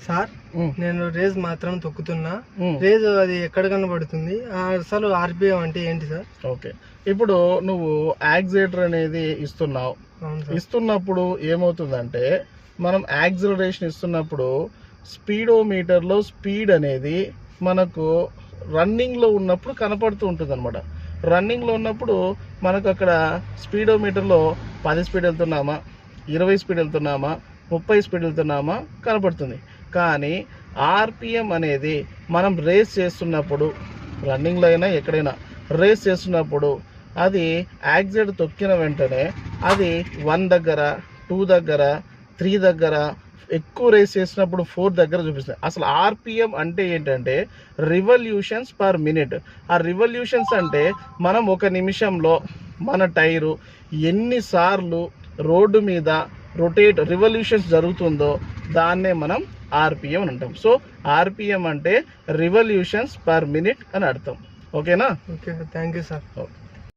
Sir నేను raise మాత్రం తొక్కుతున్నా, raise అది ఎక్కడ కనబడుతుంది, అసలు ఆర్పిఎం అంటే ఏంటి సార్? ఓకే, ఇప్పుడు నువ్వు యాక్సిలరేటర్ అనేది ఇస్తున్నప్పుడు ఏమవుతుందంటే, మనం యాక్సిలరేషన్ ఇస్తున్నప్పుడు స్పీడోమీటర్లో స్పీడ్ అనేది మనకు రన్నింగ్లో ఉన్నప్పుడు కనపడుతూ ఉంటుంది అనమాట. రన్నింగ్లో ఉన్నప్పుడు మనకు అక్కడ స్పీడోమీటర్లో 10 స్పీడ్ వెళ్తున్నామా, 20 స్పీడ్ వెళ్తున్నామా, 30 స్పీడ్ వెళ్తున్నామా కనపడుతుంది. కానీ ఆర్పిఎం అనేది మనం రేస్ చేస్తున్నప్పుడు, రన్నింగ్లో అయినా ఎక్కడైనా రేస్ చేస్తున్నప్పుడు, అది యాక్సిలరేటర్ తొక్కిన వెంటనే అది 1 దగ్గర, 2 దగ్గర, 3 దగ్గర, ఎక్కువ రేస్ చేసినప్పుడు 4 దగ్గర చూపిస్తుంది. అసలు ఆర్పిఎం అంటే ఏంటంటే రివల్యూషన్స్ పర్ మినిట్. ఆ రివల్యూషన్స్ అంటే మనం ఒక నిమిషంలో మన టైరు ఎన్నిసార్లు రోడ్డు మీద రివల్యూషన్స్ జరుగుతుందో దాన్నే మనం ఆర్పిఎం అని అంటాం. సో ఆర్పిఎం అంటే రివల్యూషన్స్ పర్ మినిట్ అని అర్థం. ఓకేనా? Okay, thank you sir. Okay.